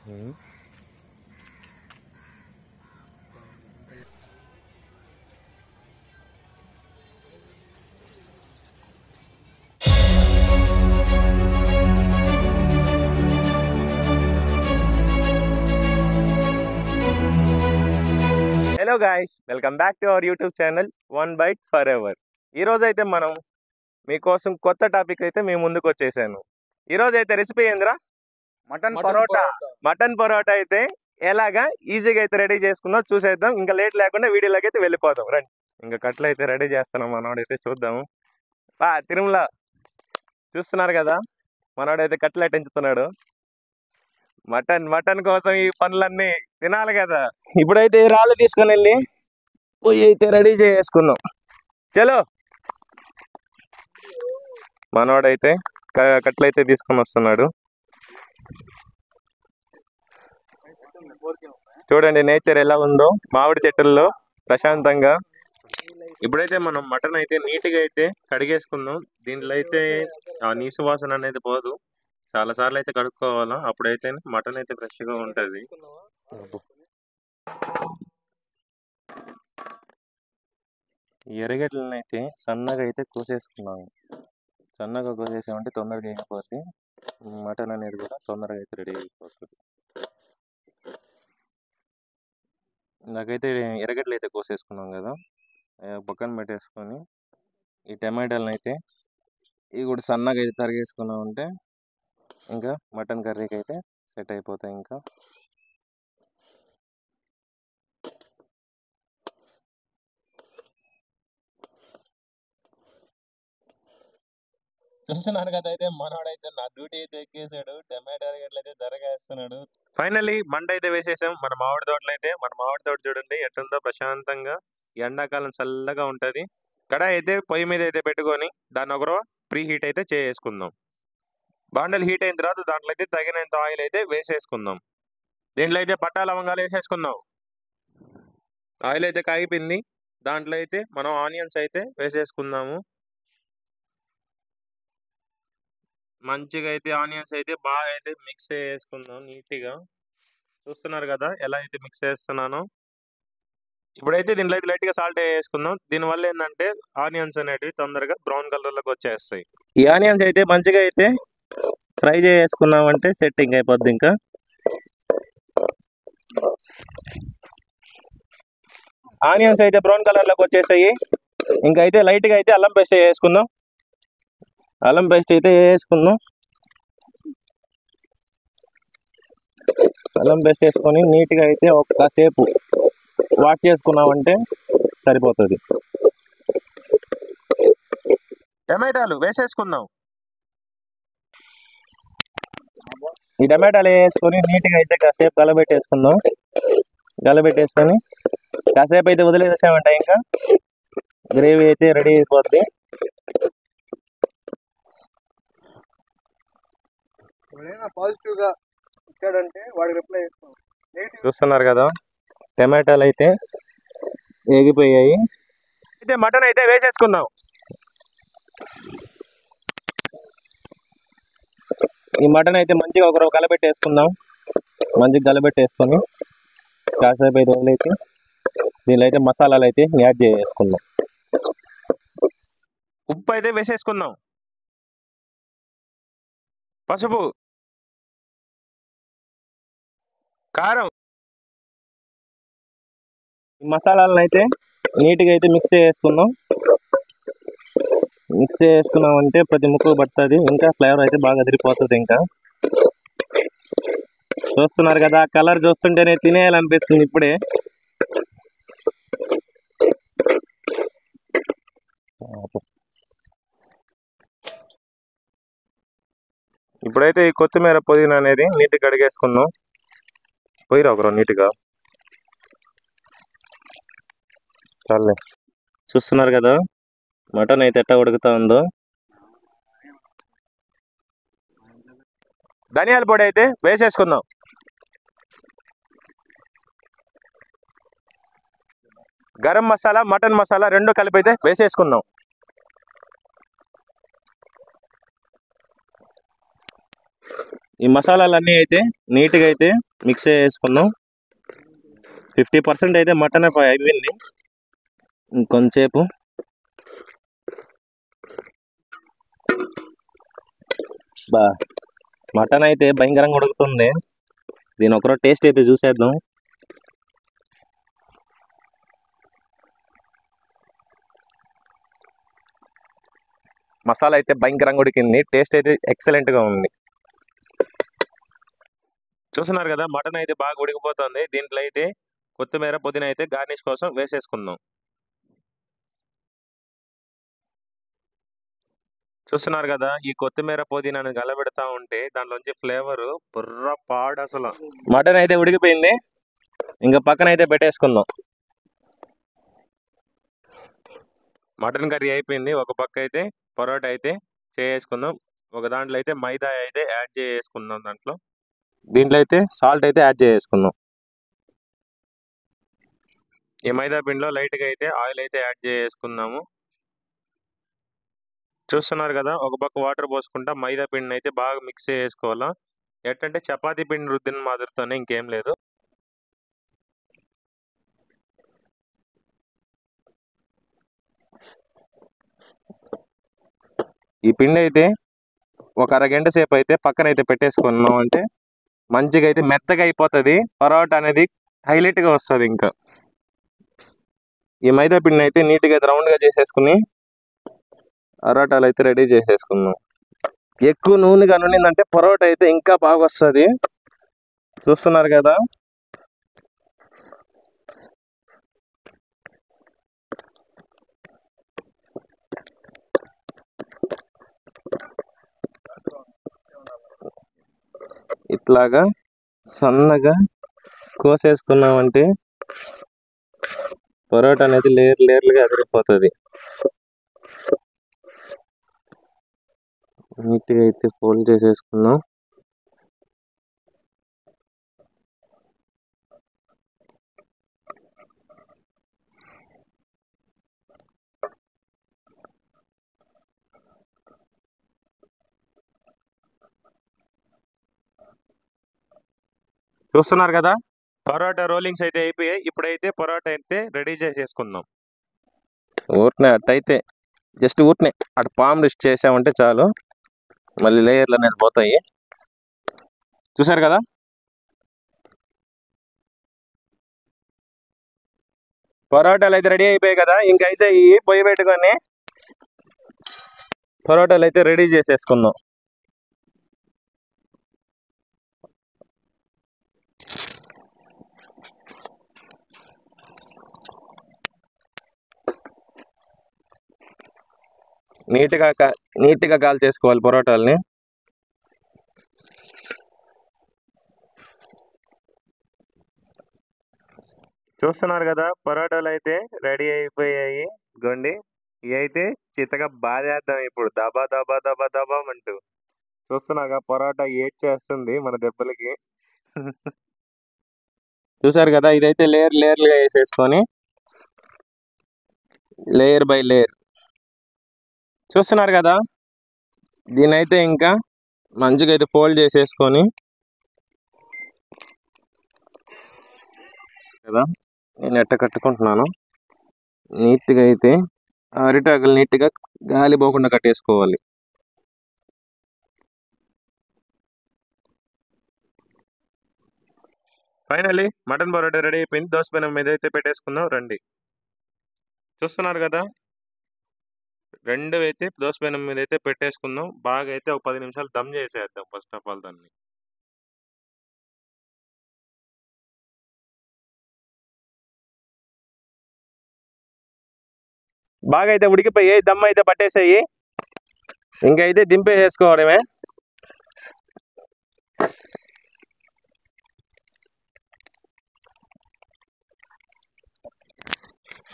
Um. Hello guys, welcome back to our YouTube channel one byte forever. ఈరోజు అయితే మనం మీకోసం కొత్త టాపిక్ అయితే మేము ముందుకు వచ్చేసాను. ఈరోజు అయితే రెసిపీ ఏంద్రా? మటన్ పరోటా. మటన్ పరోటా అయితే ఎలాగా ఈజీగా అయితే రెడీ చేసుకుందాం, చూసేద్దాం. ఇంకా లేట్ లేకుండా వీడియోలోకి అయితే వెళ్ళిపోదాం రండి. ఇంకా కట్లు అయితే రెడీ చేస్తున్నాం మనోడైతే, చూద్దాము. తిరుమల చూస్తున్నారు కదా, మనోడైతే కట్లు అట్టించుతున్నాడు. మటన్ మటన్ కోసం ఈ పనులన్నీ తినాలి కదా. ఇప్పుడైతే రాళ్ళు తీసుకొని వెళ్ళి పొయ్యి అయితే రెడీ చేసుకుందాం. చలో, మనోడైతే కట్లయితే తీసుకొని వస్తున్నాడు. చూడండి నేచర్ ఎలా ఉందో, మామిడి చెట్టుల్లో ప్రశాంతంగా. ఇప్పుడైతే మనం మటన్ అయితే నీట్గా అయితే కడిగేసుకుందాం. దీంట్లో అయితే ఆ నీసు వాసన అనేది పోదు. చాలా సార్లు అయితే కడుక్కోవాలా, అప్పుడైతే మటన్ అయితే ఫ్రెష్ గా ఉంటది. ఎర్రగడ్డలను అయితే సన్నగా అయితే కోసేసుకున్నాము. సన్నగా కోసేసామంటే తొందరగా అయిపోతుంది. మటన్ అనేది కూడా తొందరగా అయితే రెడీ అయిపోతుంది. నాకైతే ఎర్రగడ్డలు అయితే కోసేసుకున్నాం కదా, పక్కన పెట్టేసుకొని ఈ టమాటాలను అయితే ఇవి కూడా సన్నగా అయితే తరిగేసుకున్నామంటే ఇంకా మటన్ కర్రీకి అయితే సెట్ అయిపోతాయి. ఇంకా చూస్తున్నాను కదా, అయితే మనోడైతే నా డ్యూటీ అయితే ఎక్కేసాడు. టమాటా ఎర్రగడ్డలు అయితే ధరగా వేస్తున్నాడు. ఫైనల్లీ మంట అయితే వేసేసాం. మన మామిడి తోటలో అయితే, మన మామిడి తోట చూడండి ఎట్లుందో ప్రశాంతంగా. ఎండాకాలం చల్లగా ఉంటది. కడాయి అయితే పొయ్యి మీద అయితే పెట్టుకొని దాన్ని ఒకరో ప్రీ హీట్ అయితే చేసుకుందాం. బాండల్ హీట్ అయిన తర్వాత దాంట్లో అయితే తగినంత ఆయిల్ అయితే వేసేసుకుందాం. దీంట్లో అయితే పట్టా లవంగాలు వేసేసుకుందాం. ఆయిల్ అయితే కాగిపోయింది. దాంట్లో అయితే మనం ఆనియన్స్ అయితే వేసేసుకుందాము. మంచిగా అయితే ఆనియన్స్ అయితే బాగా అయితే మిక్స్ చేసుకుందాం నీట్గా. చూస్తున్నారు కదా ఎలా అయితే మిక్స్ చేస్తున్నానో. ఇప్పుడైతే దీంట్లో అయితే లైట్ గా సాల్ట్ వేసుకుందాం. దీనివల్ల ఏంటంటే ఆనియన్స్ అనేటివి తొందరగా బ్రౌన్ కలర్ లోకి వచ్చేస్తాయి. ఈ ఆనియన్స్ అయితే మంచిగా అయితే ఫ్రై చేసుకున్నామంటే సెట్టింగ్ అయిపోద్ది. ఇంకా ఆనియన్స్ అయితే బ్రౌన్ కలర్ లోకి వచ్చేసాయి. ఇంకా అయితే లైట్ గా అయితే అల్లం పేస్ట్ వేసుకుందాం. అల్లం పేస్ట్ అయితే వేసుకుందాం. అల్లం పేస్ట్ వేసుకొని నీట్గా అయితే ఒక్కసేపు వాష్ చేసుకున్నామంటే సరిపోతుంది. టమాటాలు వేసేసుకుందాం. ఈ టమాటాలు వేసుకొని నీట్గా అయితే కాసేపు గలబెట్టేసుకుందాం. గలబెట్టేసుకొని కాసేపు అయితే వదిలేసామంటే ఇంకా గ్రేవీ అయితే రెడీ అయిపోద్ది. చూస్తున్నారు కదా టమాటాలు అయితే వేగిపోయాయి. అయితే మటన్ అయితే వేసేసుకుందాం. ఈ మటన్ అయితే మంచిగా ఒకరు కలబెట్టేసుకుందాం. మంచిగా కలబెట్టేసుకొని కాసేపు అయితే వదిలేసి దీనిలో అయితే మసాలాలు అయితే యాడ్ చేసుకుందాం. ఉప్పు అయితే వేసేసుకుందాం. పసుపు, కారం, ఈ మసాలాలను అయితే నీట్గా అయితే మిక్స్ చేసుకుందాం. మిక్స్ చేసుకున్నామంటే ప్రతి ముక్క పడుతుంది. ఇంకా ఫ్లేవర్ అయితే బాగా అదిరిపోతుంది. ఇంకా చూస్తున్నారు కదా కలర్ చూస్తుంటేనే తినేయాలనిపిస్తుంది ఇప్పుడే. ఇప్పుడైతే ఈ కొత్తిమీర పుదీనా అనేది నీట్గా కడిగేసుకుందాం. పోయిరా ఒకరు నీట్గా. చాలే. చూస్తున్నారు కదా మటన్ అయితే ఎట్టా ఉడుకుతా ఉందో. ధనియాల పొడి అయితే వేసేసుకుందాం. గరం మసాలా, మటన్ మసాలా రెండు కలిపి అయితే వేసేసుకుందాం. ఈ మసాలాలన్నీ అయితే నీట్గా అయితే మిక్స్ చేసుకుందాం. 50% అయితే మటన్ అయిపోయింది. ఇంకొంచెంసేపు మటన్ అయితే భయంకరంగా ఉడుకుతుంది. దీని ఒకరో టేస్ట్ అయితే చూసేద్దాం. మసాలా అయితే భయంకరంగా ఉడికింది. టేస్ట్ అయితే ఎక్సలెంట్గా ఉంది. చూస్తున్నారు కదా, మటన్ అయితే బాగా ఉడికిపోతుంది. దీంట్లో అయితే కొత్తిమీర పుదీనా అయితే గార్నిష్ కోసం వేసేసుకుందాం. చూస్తున్నారు కదా, ఈ కొత్తిమీర పుదీనాను గలబెడతా ఉంటే దాంట్లోంచి ఫ్లేవర్ బుర్ర పాడు అసలు. మటన్ అయితే ఉడికిపోయింది. ఇంకా పక్కన అయితే పెట్టేసుకుందాం. మటన్ కర్రీ అయిపోయింది. ఒక పక్క అయితే పరోటా అయితే చేసుకుందాం. ఒక దాంట్లో అయితే మైదా అయితే యాడ్ చేసుకుందాం. దీంట్లో అయితే సాల్ట్ అయితే యాడ్ చేసుకుందాం. ఈ మైదా పిండిలో లైట్గా అయితే ఆయిల్ అయితే యాడ్ చేసుకుందాము. చూస్తున్నారు కదా, ఒక పక్క వాటర్ పోసుకుంటా మైదా పిండిని అయితే బాగా మిక్స్ చేసుకోవాలా. ఎట్టంటే చపాతీ పిండి రుద్దిన మాదిరితోనే, ఇంకేం లేదు. ఈ పిండి అయితే ఒక అరగంట సేపు అయితే పక్కన అయితే పెట్టేసుకున్నాం అంటే మంచిగా అయితే మెత్తగా అయిపోతుంది. పరోటా అనేది హైలైట్గా వస్తుంది. ఇంకా ఈ మైదా పిండిని అయితే నీట్గా అయితే రౌండ్గా చేసేసుకుని పరోటాలు అయితే రెడీ చేసేసుకుందాం. ఎక్కువ నూనెగా నుండిందంటే పరోటా అయితే ఇంకా బాగా వస్తుంది. చూస్తున్నారు కదా, ఇట్లాగా సన్నగా కోసేసుకున్నామంటే పరోటా అనేది లేయర్లుగా అదిరిపోతుంది. నీట్గా అయితే ఫోల్డ్ చేసేసుకుందాం. చూస్తున్నారు కదా, పరోటా రోలింగ్స్ అయితే అయిపోయాయి. ఇప్పుడైతే పరోటా అయితే రెడీ చేసేసుకుందాం. ఊరినే అట్టయితే జస్ట్ ఊరినే అటు పామ్ లిస్ట్ చేసామంటే చాలు, మళ్ళీ లేయర్లు అనేది పోతాయి. చూసారు కదా, పరోటాలు అయితే రెడీ అయిపోయాయి కదా. ఇంకైతే ఈ పొయ్యి పెట్టుకొని పరోటాలు అయితే రెడీ చేసేసుకుందాం. నీట్గా కాల్ చేసుకోవాలి పరోటాలని. చూస్తున్నారు కదా, పరోటాలు అయితే రెడీ అయిపోయాయి. గొండి ఇవి అయితే చిత్తగా బాధేద్దాం ఇప్పుడు, దబా దబా దబా దబా అంటూ. చూస్తున్నాగా పరోటా ఏడ్ చేస్తుంది మన దెబ్బలకి. చూసారు కదా, ఇదైతే లేయర్లుగా వేసేసుకొని లేయర్ బై లేయర్. చూస్తున్నారు కదా, దీనైతే ఇంకా మంచిగా అయితే ఫోల్డ్ చేసేసుకొని కదా, నేను ఎట్ట కట్టుకుంటున్నాను. నీట్గా అయితే అరిటాకులు నీట్గా గాలి పోకుండా కట్టేసుకోవాలి. ఫైనల్లీ మటన్ పరోటా రెడీ అయిపోయింది. దోశ పెనం మీద అయితే పెట్టేసుకుందాం రండి. చూస్తున్నారు కదా, రెండు అయితే దోశ పెనం మీద అయితే పెట్టేసుకుందాం. బాగా అయితే ఒక 10 నిమిషాలు దమ్ చేసేద్దాం ఫస్ట్ ఆఫ్ ఆల్ దాన్ని. బాగా అయితే ఉడికిపోయాయి, దమ్ అయితే పట్టేసాయి. ఇంకైతే దింపేసేసుకోవడమే.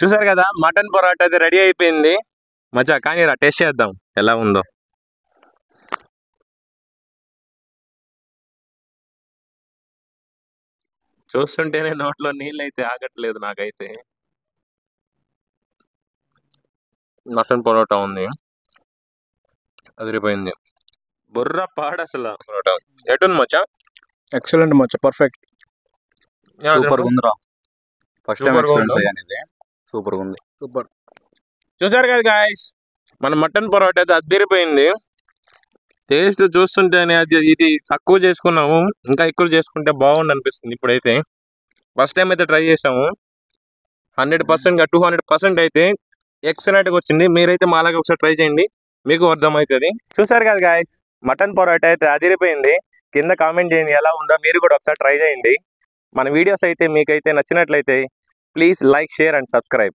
చూసారు కదా, మటన్ పరోటా అయితే రెడీ అయిపోయింది. మచ్చా కానీ రా టేస్ట్ చేద్దాం ఎలా ఉందో. చూస్తుంటేనే నోట్లో నీళ్ళు అయితే ఆగట్లేదు నాకైతే. మటన్ పరోటా ఉంది, అదిరిపోయింది. బుర్ర పాడు అసలు పరోటా. ఎటుంది మచ్చా? ఎక్సలెంట్ మచ్చ, పర్ఫెక్ట్. సూపర్ ఉందిరా. ఫస్ట్ టైం Super గా ఎక్స్పీరియన్స్ ఉందా? అయ్యాను ఇది. సూపర్ ఉంది. సూపర్. చూసారు కదా గాయస్, మన మటన్ పరోటా అయితే అదిరిపోయింది. టేస్ట్ చూస్తుంటేనే ఇది తక్కువ చేసుకున్నాము, ఇంకా ఎక్కువ చేసుకుంటే బాగుండు అనిపిస్తుంది. ఇప్పుడైతే ఫస్ట్ టైం అయితే ట్రై చేసాము. 100%గా 200% అయితే ఎక్సలెంట్గా వచ్చింది. మీరైతే మాలాగా ఒకసారి ట్రై చేయండి, మీకు అర్థమవుతుంది. చూసారు కదా గాయస్, మటన్ పరోటా అయితే అదిరిపోయింది. కింద కామెంట్ చేయండి ఎలా ఉందో, మీరు కూడా ఒకసారి ట్రై చేయండి. మన వీడియోస్ అయితే మీకైతే నచ్చినట్లయితే please like, share and subscribe.